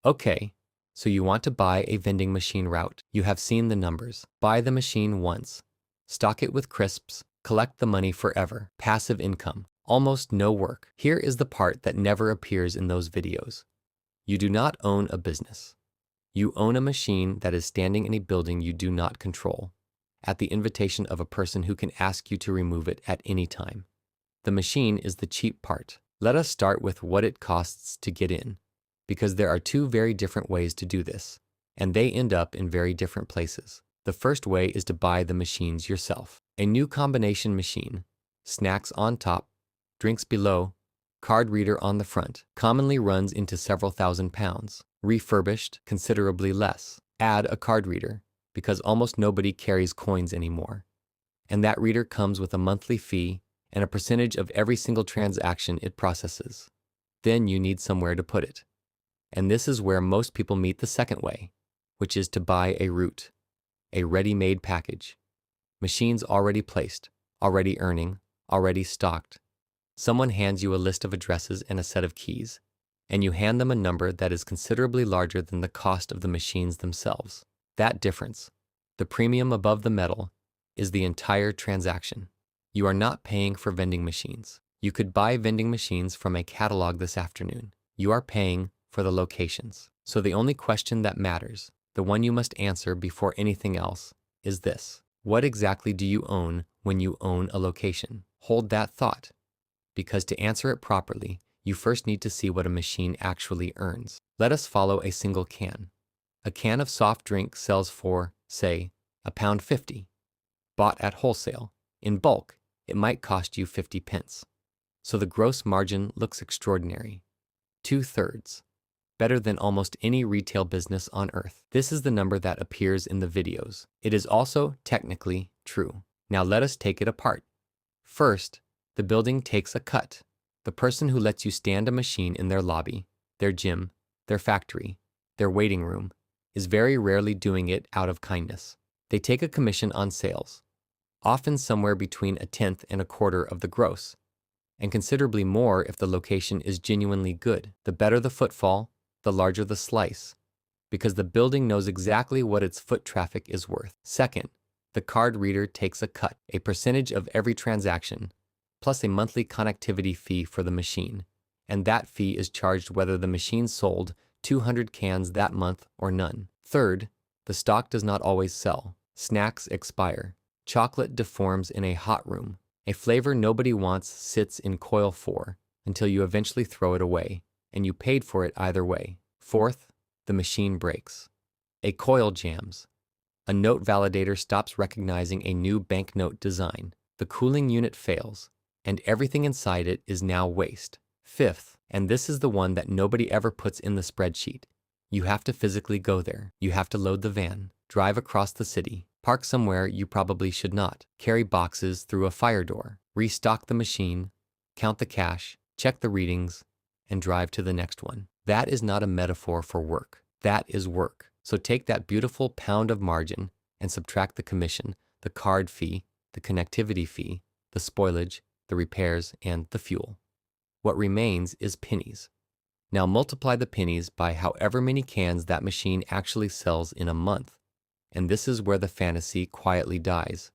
Okay, so you want to buy a vending machine route. You have seen the numbers. Buy the machine once. Stock it with crisps. Collect the money forever. Passive income. Almost no work. Here is the part that never appears in those videos. You do not own a business. You own a machine that is standing in a building you do not control, at the invitation of a person who can ask you to remove it at any time. The machine is the cheap part. Let us start with what it costs to get in, because there are two very different ways to do this, and they end up in very different places. The first way is to buy the machines yourself. A new combination machine, snacks on top, drinks below, card reader on the front, commonly runs into several £1,000s. Refurbished, considerably less. Add a card reader, because almost nobody carries coins anymore. And that reader comes with a monthly fee and a percentage of every single transaction it processes. Then you need somewhere to put it. And this is where most people meet the second way, which is to buy a route, a ready-made package. Machines already placed, already earning, already stocked. Someone hands you a list of addresses and a set of keys, and you hand them a number that is considerably larger than the cost of the machines themselves. That difference, the premium above the metal, is the entire transaction. You are not paying for vending machines. You could buy vending machines from a catalog this afternoon. You are paying for the locations. So the only question that matters, the one you must answer before anything else, is this. What exactly do you own when you own a location? Hold that thought, because to answer it properly, you first need to see what a machine actually earns. Let us follow a single can. A can of soft drink sells for, say, £1.50. Bought at wholesale. In bulk, it might cost you 50 pence. So the gross margin looks extraordinary. 2/3. Better than almost any retail business on earth. This is the number that appears in the videos. It is also technically true. Now let us take it apart. First, the building takes a cut. The person who lets you stand a machine in their lobby, their gym, their factory, their waiting room, is very rarely doing it out of kindness. They take a commission on sales, often somewhere between 1/10 and 1/4 of the gross, and considerably more if the location is genuinely good. The better the footfall, the larger the slice, because the building knows exactly what its foot traffic is worth. Second, the card reader takes a cut, a percentage of every transaction, plus a monthly connectivity fee for the machine, and that fee is charged whether the machine sold 200 cans that month or none. Third, the stock does not always sell. Snacks expire. Chocolate deforms in a hot room. A flavor nobody wants sits in coil 4 until you eventually throw it away, and you paid for it either way. Fourth, the machine breaks. A coil jams. A note validator stops recognizing a new banknote design. The cooling unit fails, and everything inside it is now waste. Fifth, and this is the one that nobody ever puts in the spreadsheet, you have to physically go there. You have to load the van, drive across the city, park somewhere you probably should not, carry boxes through a fire door, restock the machine, count the cash, check the readings, and drive to the next one. That is not a metaphor for work. That is work. So take that beautiful pound of margin and subtract the commission, the card fee, the connectivity fee, the spoilage, the repairs, and the fuel. What remains is pennies. Now multiply the pennies by however many cans that machine actually sells in a month. And this is where the fantasy quietly dies,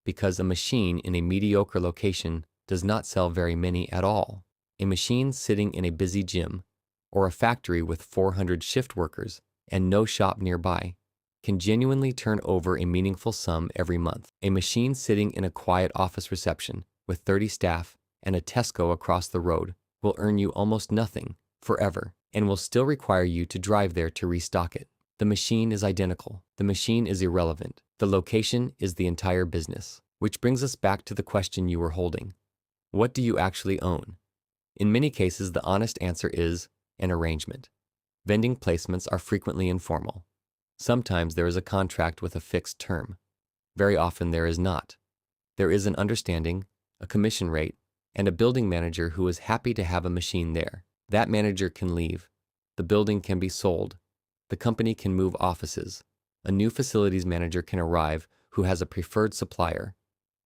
because a machine in a mediocre location does not sell very many at all. A machine sitting in a busy gym, or a factory with 400 shift workers and no shop nearby, can genuinely turn over a meaningful sum every month. A machine sitting in a quiet office reception with 30 staff and a Tesco across the road will earn you almost nothing forever, and will still require you to drive there to restock it. The machine is identical. The machine is irrelevant. The location is the entire business. Which brings us back to the question you were holding. What do you actually own? In many cases, the honest answer is an arrangement. Vending placements are frequently informal. Sometimes there is a contract with a fixed term. Very often there is not. There is an understanding, a commission rate, and a building manager who is happy to have a machine there. That manager can leave. The building can be sold. The company can move offices. A new facilities manager can arrive who has a preferred supplier,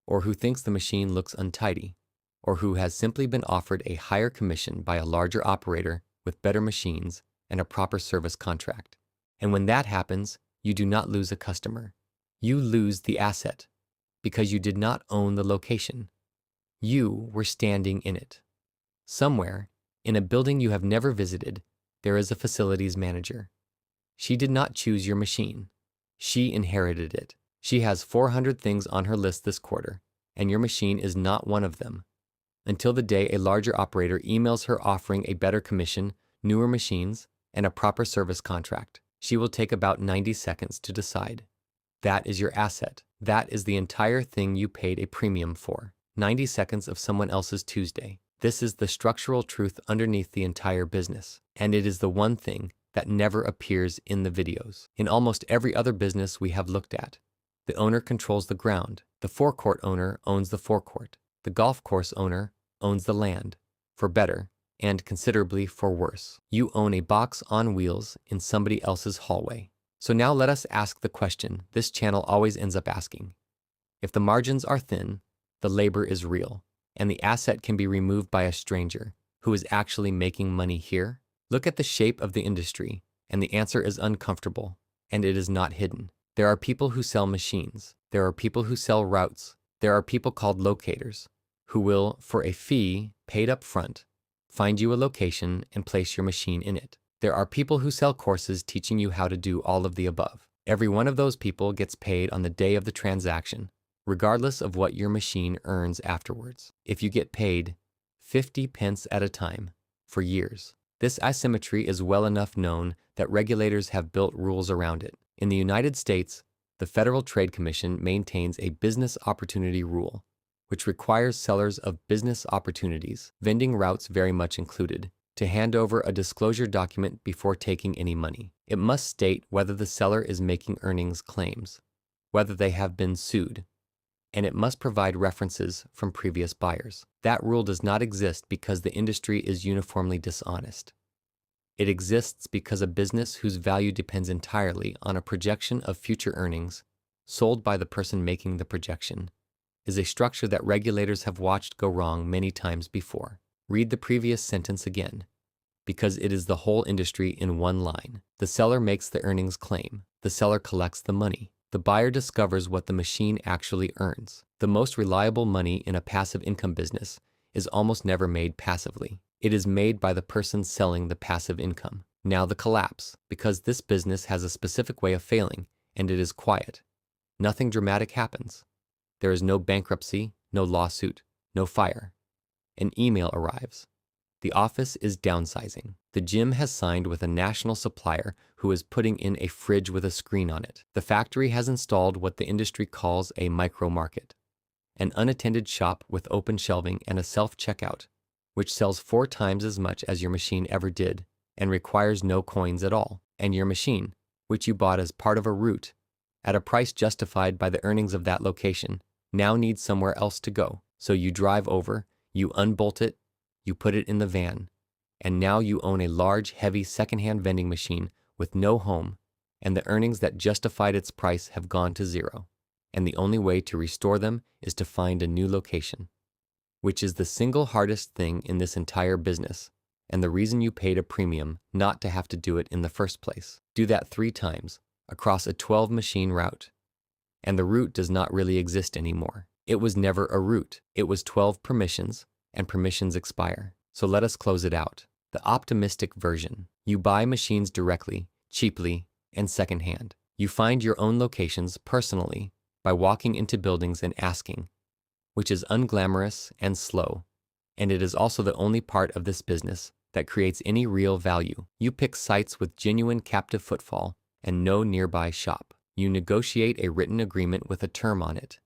or who thinks the machine looks untidy, or who has simply been offered a higher commission by a larger operator with better machines and a proper service contract. And when that happens, you do not lose a customer. You lose the asset because you did not own the location. You were standing in it. Somewhere, in a building you have never visited, there is a facilities manager. She did not choose your machine. She inherited it. She has 400 things on her list this quarter, and your machine is not one of them. Until the day a larger operator emails her offering a better commission, newer machines, and a proper service contract. She will take about 90 seconds to decide. That is your asset. That is the entire thing you paid a premium for. 90 seconds of someone else's Tuesday. This is the structural truth underneath the entire business, and it is the one thing that never appears in the videos. In almost every other business we have looked at, the owner controls the ground. The forecourt owner owns the forecourt. The golf course owner owns the land, for better and considerably for worse. You own a box on wheels in somebody else's hallway. So now let us ask the question this channel always ends up asking. If the margins are thin, the labor is real, and the asset can be removed by a stranger who is actually making money here? Look at the shape of the industry, and the answer is uncomfortable, and it is not hidden. There are people who sell machines. There are people who sell routes. There are people called locators who will, for a fee paid up front, find you a location and place your machine in it. There are people who sell courses teaching you how to do all of the above. Every one of those people gets paid on the day of the transaction, regardless of what your machine earns afterwards. If you get paid 50 pence at a time for years, this asymmetry is well enough known that regulators have built rules around it. In the United States, the Federal Trade Commission maintains a business opportunity rule, which requires sellers of business opportunities, vending routes very much included, to hand over a disclosure document before taking any money. It must state whether the seller is making earnings claims, whether they have been sued, and it must provide references from previous buyers. That rule does not exist because the industry is uniformly dishonest. It exists because a business whose value depends entirely on a projection of future earnings, sold by the person making the projection, is a structure that regulators have watched go wrong many times before. Read the previous sentence again, because it is the whole industry in one line. The seller makes the earnings claim. The seller collects the money. The buyer discovers what the machine actually earns. The most reliable money in a passive income business is almost never made passively. It is made by the person selling the passive income. Now the collapse, because this business has a specific way of failing, and it is quiet. Nothing dramatic happens. There is no bankruptcy, no lawsuit, no fire. An email arrives. The office is downsizing. The gym has signed with a national supplier who is putting in a fridge with a screen on it. The factory has installed what the industry calls a micro market, an unattended shop with open shelving and a self-checkout, which sells 4 times as much as your machine ever did and requires no coins at all. And your machine, which you bought as part of a route, at a price justified by the earnings of that location, now needs somewhere else to go. So you drive over, you unbolt it, you put it in the van, and now you own a large, heavy secondhand vending machine with no home, and the earnings that justified its price have gone to zero. And the only way to restore them is to find a new location, which is the single hardest thing in this entire business, and the reason you paid a premium not to have to do it in the first place. Do that 3 times across a 12-machine route, and the route does not really exist anymore. It was never a route. It was 12 permissions, and permissions expire. So let us close it out. The optimistic version. You buy machines directly, cheaply, and secondhand. You find your own locations personally by walking into buildings and asking, which is unglamorous and slow, and it is also the only part of this business that creates any real value. You pick sites with genuine captive footfall and no nearby shop. You negotiate a written agreement with a term on it.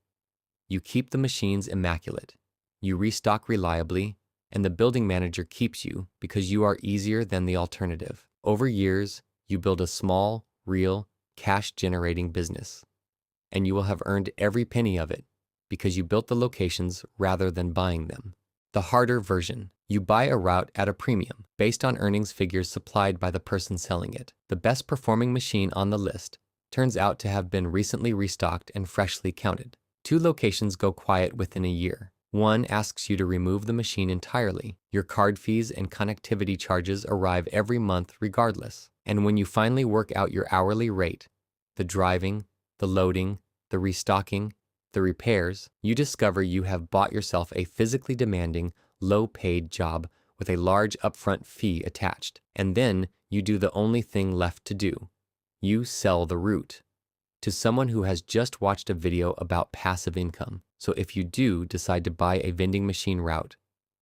You keep the machines immaculate. You restock reliably, and the building manager keeps you because you are easier than the alternative. Over years, you build a small, real, cash-generating business, and you will have earned every penny of it because you built the locations rather than buying them. The harder version. You buy a route at a premium based on earnings figures supplied by the person selling it. The best performing machine on the list turns out to have been recently restocked and freshly counted. 2 locations go quiet within a year. One asks you to remove the machine entirely. Your card fees and connectivity charges arrive every month regardless. And when you finally work out your hourly rate, the driving, the loading, the restocking, the repairs, you discover you have bought yourself a physically demanding, low-paid job with a large upfront fee attached. And then you do the only thing left to do. You sell the route to someone who has just watched a video about passive income. So if you do decide to buy a vending machine route,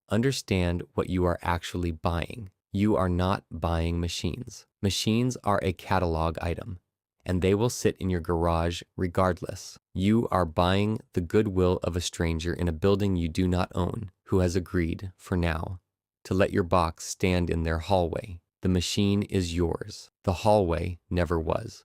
understand what you are actually buying. You are not buying machines. Machines are a catalog item, and they will sit in your garage regardless. You are buying the goodwill of a stranger in a building you do not own, who has agreed, for now, to let your box stand in their hallway. The machine is yours. The hallway never was.